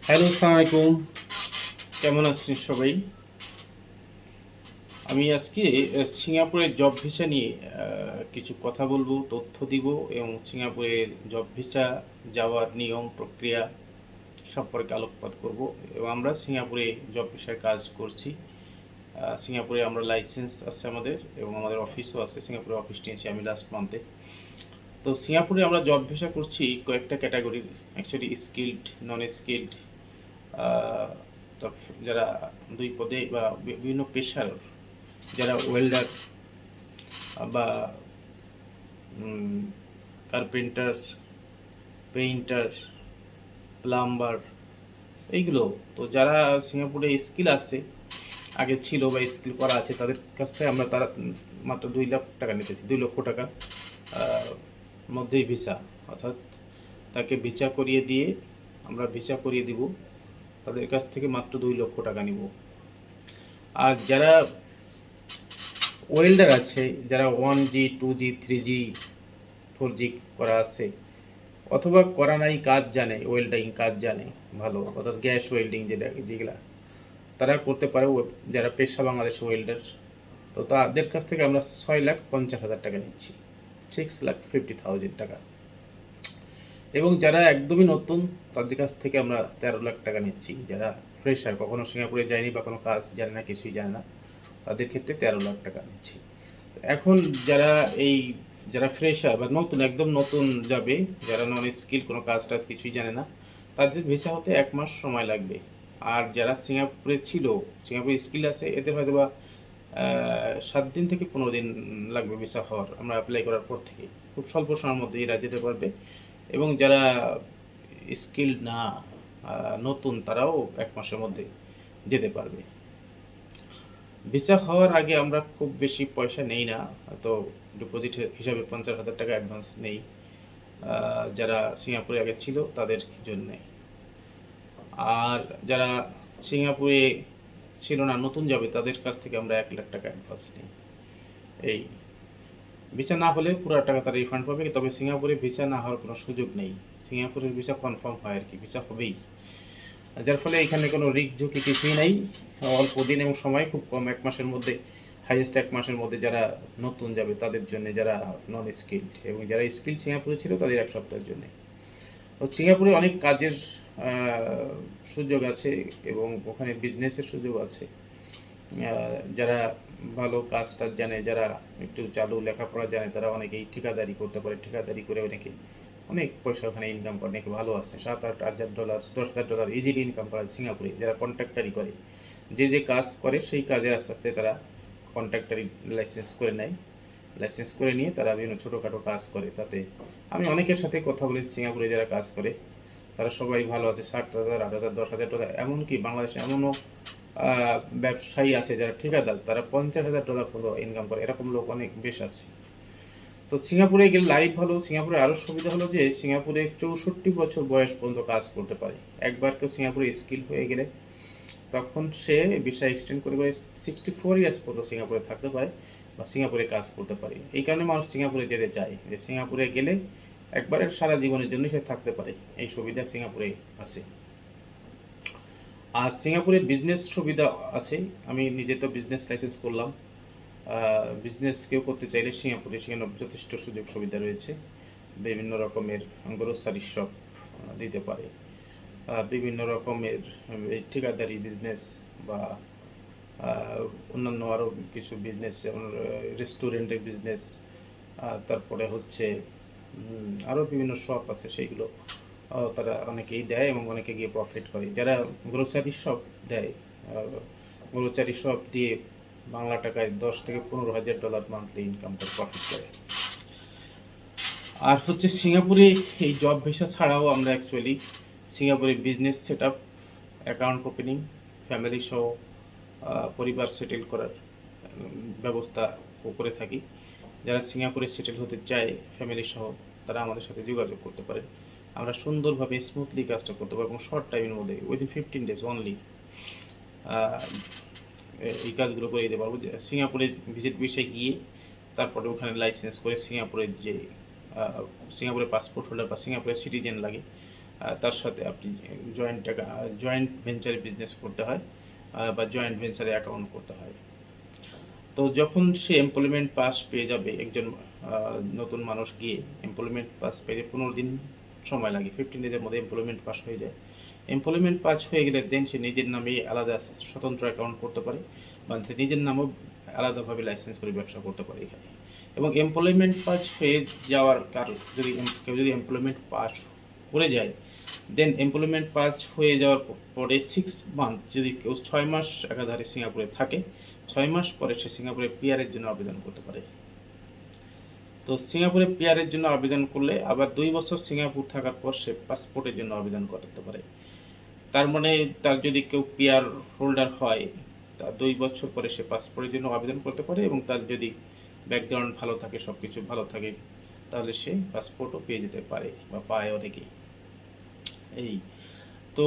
Hello, আসসালামু আলাইকুম। কেমন আছেন সবাই? আমি আজকে সিঙ্গাপুরের জব ভিসা নিয়ে কিছু কথা বলবো, তথ্য দিব এবং সিঙ্গাপুরের জব ভিসা যাওয়ার নিয়ম প্রক্রিয়া সম্পর্কে আলোকপাত করব এবং আমরা সিঙ্গাপুরে জব ভিসার কাজ করছি। সিঙ্গাপুরে আমরা লাইসেন্স আছে আমাদের এবং আমাদের অফিসও আছে। সিঙ্গাপুরে অফিস নিয়েছি আমি লাস্ট মান্থে। তো সিঙ্গাপুরে আমরা জব ভিসা করছি কয়েকটা ক্যাটাগরির, অ্যাকচুয়ালি স্কিলড, নন স্কিলড, আহ, যারা দুই পদে বা বিভিন্ন পেশার, যারা ওয়েল্ডার বা কার্পেন্টার, পেইন্টার, প্লাম্বার, এইগুলো। তো যারা সিঙ্গাপুরে স্কিল আছে, আগে ছিল বা স্কিল করা আছে, তাদের কাছ থেকে আমরা তারা মাত্র 2 লাখ টাকা নিতেছি, 2 লক্ষ টাকা আহ, মধ্যেই ভিসা, অর্থাৎ তাকে ভিসা করিয়ে দিয়ে আমরা ভিসা করিয়ে দিব, তাদের কাছ থেকে মাত্র 2 লক্ষ টাকা নিব। আর যারা ওয়েল্ডার আছে, যারা 1G 2G 3G 4G করা আছে অথবা করা নাই, কাজ জানে, ওয়েল্ডিং কাজ জানে ভালো, অর্থাৎ গ্যাস ওয়েল্ডিং যেগুলা তারা করতে পারে, যারা পেশা বাংলাদেশ ওয়েল্ডার, তো তাদের কাছ থেকে আমরা 6,50,000 টাকা নিচ্ছি, 6,50,000 টাকা। এবং যারা একদমই নতুন, তাদের কাছ থেকে আমরা 13 লাখ টাকা নিচ্ছি। যারা ফ্রেশার, কখনো সিঙ্গাপুরে যায়নি বা কোনো কাজ জানে না, কিছুই জানে না, তাদের ক্ষেত্রে 13 লাখ টাকা নিচ্ছি। এখন যারা এই যারা ফ্রেশার বা নতুন, একদম নতুন যাবে, যারা নন স্কিল, কোনো কাজ টাজ কিছুই জানে না, তাদের ভিসা হতে 1 মাস সময় লাগবে। আর যারা সিঙ্গাপুরে ছিল, সিঙ্গাপুরে স্কিল আছে, এদের হয়তো বা 7 দিন থেকে 15 দিন লাগবে ভিসা হওয়ার, আমরা অ্যাপ্লাই করার পর থেকে। খুব স্বল্প সময়ের মধ্যে এরা যেতে পারবে। এবং যারা স্কিল না, নতুন, তারাও 1 মাসের মধ্যে যেতে পারবে। ভিসা হওয়ার আগে আমরা খুব বেশি পয়সা নেই না, তো ডিপোজিট হিসাবে 50,000 টাকা অ্যাডভান্স নেই যারা সিঙ্গাপুরে আগে ছিল তাদের জন্যে। আর যারা সিঙ্গাপুরে ছিল না, নতুন যাবে, তাদের কাছ থেকে আমরা 1 লাখ টাকা অ্যাডভান্স নিই। এই ভিসা না হলে পুরো টাকা তারা রিফান্ড পাবে, তবে সিঙ্গাপুরে ভিসা না হওয়ার কোনো সুযোগ নেই। সিঙ্গাপুরের ভিসা কনফার্ম হয় আর কি, ভিসা হবেই। যার ফলে এখানে কোনো রিস্ক ঝুঁকি কিছুই নাই। অল্প দিন এবং সময় খুব কম, 1 মাসের মধ্যে, হাইয়েস্ট 1 মাসের মধ্যে যারা নতুন যাবে তাদের জন্য, যারা নন স্কিল্ড, এবং যারা স্কিল সিঙ্গাপুরে ছিল তাদের 1 সপ্তাহের জন্য। সিঙ্গাপুরে অনেক কাজের সুযোগ আছে এবং ওখানে বিজনেসের সুযোগ আছে। যারা ভালো কাজ টাজ জানে, যারা একটু চালু লেখাপড়া জানে, তারা অনেকেই ঠিকাদারি করতে পারে, ঠিকাদারি করে অনেকে অনেক পয়সা ওখানে ইনকাম করে, অনেকে ভালো আছে। 7-8 হাজার ডলার, 10,000 ডলার ইজিলি ইনকাম করে সিঙ্গাপুরে, যারা কন্ট্রাক্টারি করে। যে কাজ করে সেই কাজে আস্তে আস্তে তারা কন্ট্রাক্টারি লাইসেন্স করে নেয়, লাইসেন্স করে নিয়ে তারা বিভিন্ন ছোটোখাটো কাজ করে। তাতে আমি অনেকের সাথে কথা বলেছি সিঙ্গাপুরে যারা কাজ করে, তারা সবাই ভালো আছে। 7,000, 8,000, 10,000 ডলার, এমনকি বাংলাদেশে এমনও ব্যবসায়ী আছে যারা ঠিকাদার, তারা 50,000 ডলার পর্যন্ত ইনকাম করে, এরকম লোক অনেক বেশ আছে। তো সিঙ্গাপুরে গেলে লাইফ ভালো। সিঙ্গাপুরে আরও সুবিধা হলো যে সিঙ্গাপুরে 64 বছর বয়স পর্যন্ত কাজ করতে পারে। একবার কেউ সিঙ্গাপুরে স্কিল হয়ে গেলে তখন সে ভিসা এক্সটেন্ড করে 64 ইয়ার্স পর্যন্ত সিঙ্গাপুরে থাকতে পারে বা সিঙ্গাপুরে কাজ করতে পারে। এই কারণে মানুষ সিঙ্গাপুরে যেতে চায়, যে সিঙ্গাপুরে গেলে একবারে সারা জীবনের জন্য সে থাকতে পারে, এই সুবিধা সিঙ্গাপুরে আছে। আর সিঙ্গাপুরে বিজনেস সুবিধা আছে। আমি নিজে তো বিজনেস লাইসেন্স করলাম। বিজনেস কেউ করতে চাইলে সিঙ্গাপুরে সেখানে যথেষ্ট সুযোগ সুবিধা রয়েছে। বিভিন্ন রকমের গ্রোসারি শপ দিতে পারে, বিভিন্ন রকমের ঠিকাদারি বিজনেস বা অন্যান্য আরও কিছু বিজনেস, যেমন রেস্টুরেন্টের বিজনেস, তারপরে হচ্ছে আরও বিভিন্ন শপ আছে, সেইগুলো তারা অনেকেই দেয় এবং অনেকে গিয়ে প্রফিট করে। যারা গ্রোসারি শপ দেয়, গ্রোসারি শপ দিয়ে বাংলা টাকায় 10 থেকে 15 হাজার ডলার মান্থলি ইনকাম করে, প্রফিট করে। আর হচ্ছে সিঙ্গাপুরে এই জব ভিসা ছাড়াও আমরা অ্যাকচুয়ালি সিঙ্গাপুরে business set up, account opening, family সহ পরিবার সেটেল করার ব্যবস্থা করে থাকি। যারা সিঙ্গাপুরে সেটেল হতে চায় ফ্যামিলি সহ, তারা আমাদের সাথে যোগাযোগ করতে পারে। আমরা সুন্দরভাবে স্মুথলি কাজটা করতে পারবো এবং শর্ট টাইমের মধ্যে, উইদিন 15 days অনলি এই কাজগুলো করে দিতে পারবো। যে সিঙ্গাপুরে ভিজিট ভিসায় গিয়ে তারপরে ওখানে লাইসেন্স করে সিঙ্গাপুরের যে সিঙ্গাপুরের পাসপোর্ট হোল্ডার বা সিঙ্গাপুরের সিটিজেন লাগে, তার সাথে আপনি জয়েন্ট ভেঞ্চারে বিজনেস করতে হয়, বা জয়েন্ট ভেঞ্চারে অ্যাকাউন্ট করতে হয়। তো যখন সে এমপ্লয়মেন্ট পাস পেয়ে যাবে, একজন নতুন মানুষ গিয়ে এমপ্লয়মেন্ট পাস পেতে 15 দিন সময় লাগে, 15 ডেজের মধ্যে এমপ্লয়মেন্ট পাস হয়ে যায়। এমপ্লয়মেন্ট পাস হয়ে গেলে দেন সে নিজের নামে আলাদা স্বতন্ত্র অ্যাকাউন্ট করতে পারে, বা সে নিজের নামেও আলাদাভাবে লাইসেন্স করে ব্যবসা করতে পারে এখানে। এবং এমপ্লয়মেন্ট পাস হয়ে যাওয়ার কারণ, কেউ যদি এমপ্লয়মেন্ট পাস করে যায়, দেন এমপ্লয়মেন্ট পাস হয়ে যাওয়ার পরে 6 মান্থ, যদি কেউ 6 মাস একাধারে সিঙ্গাপুরে থাকে, 6 মাস পরে সে সিঙ্গাপুরে পিআরের জন্য আবেদন করতে পারে। তো সিঙ্গাপুরে পিআরের জন্য আবেদন করলে আবার 2 বছর সিঙ্গাপুর থাকার পর সে পাসপোর্টের জন্য আবেদন করতে পারে। তার মানে তার যদি কেউ পিআর হোল্ডার হয়, তা 2 বছর পরে সে পাসপোর্টের জন্য আবেদন করতে পারে, এবং তার যদি ব্যাকগ্রাউন্ড ভালো থাকে, সব কিছু ভালো থাকে, তাহলে সে পাসপোর্টও পেয়ে যেতে পারে বা পায় অনেকেই। এই তো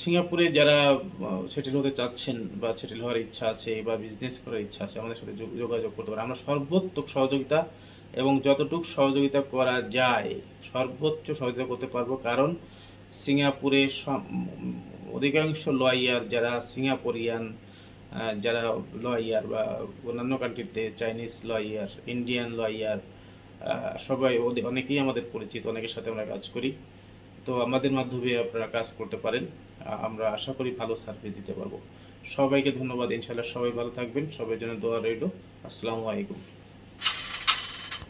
সিঙ্গাপুরে যারা সেটেল হতে চাচ্ছেন বা সেটেল হওয়ার ইচ্ছা আছে বা বিজনেস করার ইচ্ছা আছে, আমাদের সাথে যোগাযোগ করতে পারে। আমরা সর্বোত্তম সহযোগিতা এবং যতটুকু সহযোগিতা করা যায় সর্বোচ্চ সহযোগিতা করতে পারবো, কারণ সিঙ্গাপুরে অধিকাংশ লয়ার যারা সিঙ্গাপুরিয়ান, যারা লয়ার বা অন্যান্য কান্ট্রিতে চাইনিজ লয়ার, ইন্ডিয়ান লয়ার, সবাই অনেকেই আমাদের পরিচিত, অনেকের সাথে আমরা কাজ করি। তো আমাদের মাধ্যমে আপনারা কাজ করতে পারেন, আমরা আশা করি ভালো সার্ভিস দিতে পারবো। সবাইকে ধন্যবাদ, ইনশাআল্লাহ সবাই ভালো থাকবেন, সবার জন্য দোয়া রইল। আসসালামু আলাইকুম।